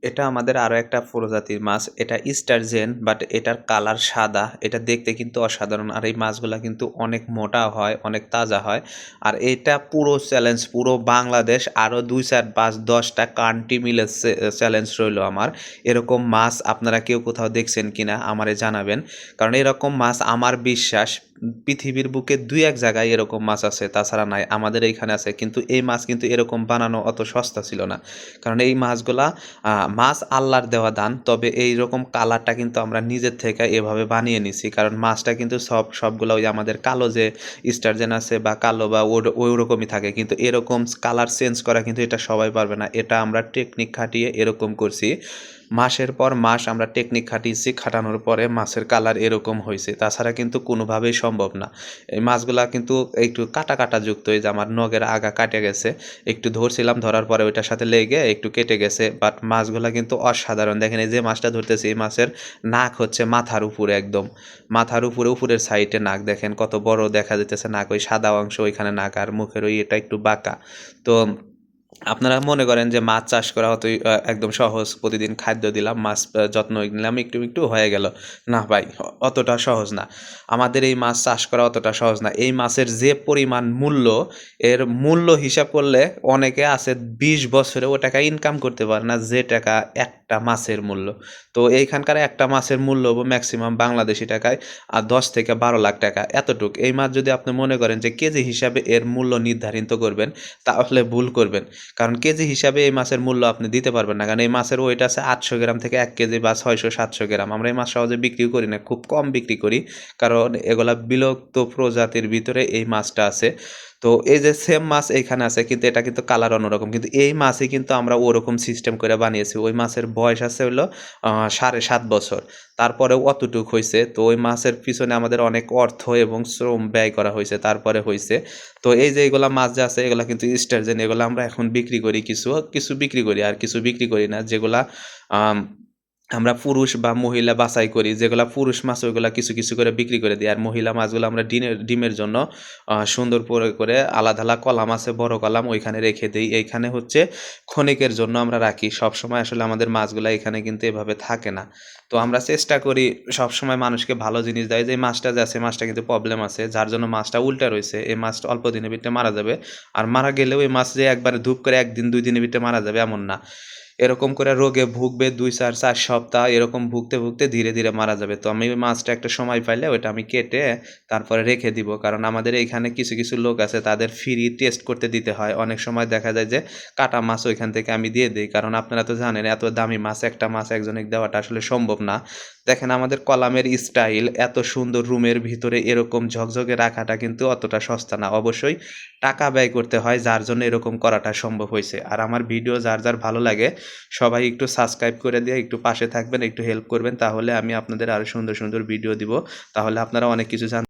এটা আমাদের আরও একটা প্রজাতির মাছ। এটা স্টারজেন, বাট এটার কালার সাদা। এটা দেখতে কিন্তু অসাধারণ। আর এই মাছগুলা কিন্তু অনেক মোটা হয়, অনেক তাজা হয়। আর এটা পুরো চ্যালেঞ্জ, পুরো বাংলাদেশ আরও ২, ৪, ৫, ১০টা কান্ট্রি মিলে চ্যালেঞ্জ রইল আমার। এরকম মাছ আপনারা কেউ কোথাও দেখছেন কিনা আমারে জানাবেন। কারণ এরকম মাছ আমার বিশ্বাস পৃথিবীর বুকে ২-১ জায়গায় এরকম মাছ আছে, তাছাড়া নাই। আমাদের এইখানে আছে। কিন্তু এই মাছ কিন্তু এরকম বানানো অত সস্তা ছিল না। কারণ এই মাছগুলা মাছ আল্লাহর দেওয়া দান। তবে এইরকম কালারটা কিন্তু আমরা নিজের থেকে এভাবে বানিয়ে নিছি। কারণ মাছটা কিন্তু সবগুলা ওই আমাদের কালো যে স্টারজেন আছে বা কালো বা ওইরকমই থাকে। কিন্তু এরকম কালার চেঞ্জ করা কিন্তু এটা সবাই পারবে না। এটা আমরা টেকনিক খাটিয়ে এরকম করছি। মাসের পর মাস আমরা টেকনিক খাটিয়েছি, খাটানোর পরে মাছের কালার এরকম হইছে। তাছাড়া কিন্তু কোনোভাবেই সম্ভব না। এই মাছগুলা কিন্তু একটু কাটা যুক্ত। এই যে আমার নখের আগা কাটে গেছে। একটু ধরছিলাম, ধরার পরে ওইটার সাথে লেগে একটু কেটে গেছে। বাট মাছগুলা কিন্তু অসাধারণ। দেখেন এই যে মাছটা ধরতেছি, এই মাছের নাক হচ্ছে মাথার উপরে একদম। মাথার উপরে উপরের সাইডে নাক দেখেন কত বড় দেখা যাইতেছে নাক। ওই সাদা অংশ ওইখানে নাক, আর মুখের ওই এটা একটু বাঁকা। তো আপনারা মনে করেন যে মাছ চাষ করা অতই একদম সহজ। প্রতিদিন খাদ্য দিলাম, মাছ যত্ন নিলাম, একটু হয়ে গেল। না ভাই, অতটা সহজ না। আমাদের এই মাছ চাষ করা অতটা সহজ না। এই মাছের যে পরিমাণ মূল্য, এর মূল্য হিসাব করলে অনেকে আছে ২০ বছরে ও টাকা ইনকাম করতে পারে না যে টাকা একটা মাছের মূল্য। তো এইখানকার একটা মাছের মূল্য হবো ম্যাক্সিমাম বাংলাদেশী টাকায় ১০ থেকে ১২ লাখ টাকা এতটুক। এই মাছ যদি আপনি মনে করেন যে কেজি হিসাবে এর মূল্য নির্ধারিত করবেন, তাহলে ভুল করবেন। কারণ কেজি হিসাবে এই মাছের মূল্য আপনি দিতে পারবেন না। কারণ এই মাছের ওয়েট আছে ৮০০ গ্রাম থেকে ১ কেজি বা ৬০০-৭০০ গ্রাম। আমরা এই মাছ সহজে বিক্রিও করি না, খুব কম বিক্রি করি। কারণ এগুলা বিলুপ্ত প্রজাতির ভিতরে এই মাছটা আছে। তো এই যে সেম মাছ এইখানে আছে, কিন্তু এটা কিন্তু কালার অন্যরকম। কিন্তু এই মাছই কিন্তু আমরা ওরকম সিস্টেম করে বানিয়েছি। ওই মাছের বয়স আছে হলো ৭.৫ বছর। তারপরেও অতটুক হইছে। তো ওই মাছের পিছনে আমাদের অনেক অর্থ এবং শ্রম ব্যয় করা হইছে, তারপরে হইছে। তো এই যে এগুলা মাছ যে আছে, এগুলা কিন্তু স্টারজেন। এগুলা আমরা এখন বিক্রি করি, কিছু বিক্রি করি, আর কিছু বিক্রি করি না। যেগুলা আম আমরা পুরুষ বা মহিলা বাছাই করি। যেগুলা পুরুষ মাছ ওইগুলা কিছু করে বিক্রি করে দিই। আর মহিলা মাছগুলো আমরা ডিমের জন্য সুন্দর করে আলাদা কলাম আছে, বড় কলাম, ওইখানে রেখে দেই। এইখানে হচ্ছে ক্ষণিকের জন্য আমরা রাখি। সবসময় আসলে আমাদের মাছগুলা এখানে কিন্তু এভাবে থাকে না। তো আমরা চেষ্টা করি সবসময় মানুষকে ভালো জিনিস দেয়। যে এই মাছটা যে আছে, মাছটা কিন্তু প্রবলেম আছে, যার জন্য মাছটা উল্টা রইছে। এই মাছটা অল্প দিনের ভিতরে মারা যাবে। আর মারা গেলেও এই মাছ যে একবারে ধুপ করে ১ দিন ২ দিনের ভিতরে মারা যাবে এমন না। এরকম করে রোগে ভুগবে ২, ৪ সপ্তাহ, এরকম ভুগতে ধীরে মারা যাবে। তো আমি ওই মাছটা একটা সময় পাইলে ওইটা আমি কেটে তারপরে রেখে দিব। কারণ আমাদের এইখানে কিছু লোক আছে, তাদের ফ্রি টেস্ট করতে দিতে হয়। অনেক সময় দেখা যায় যে কাটা মাছ ওইখান থেকে আমি দিয়ে দেই। কারণ আপনারা তো জানেন এত দামি মাছ, একটা মাছ একজনকে দেওয়াটা আসলে সম্ভব না। দেখেন আমাদের কলামের স্টাইল, এত সুন্দর রুমের ভিতরে এরকম ঝকঝকে রাখাটা কিন্তু অতটা সস্তা না। অবশ্যই টাকা ব্যয় করতে হয়, যার জন্য এরকম করাটা সম্ভব হইছে। আর আমার ভিডিও যার ভালো লাগে সবাই একটু সাবস্ক্রাইব করে দিয়ে একটু পাশে থাকবেন, একটু হেল্প করবেন। তাহলে আমি আপনাদের আরও সুন্দর ভিডিও দিব। তাহলে আপনারা অনেক কিছু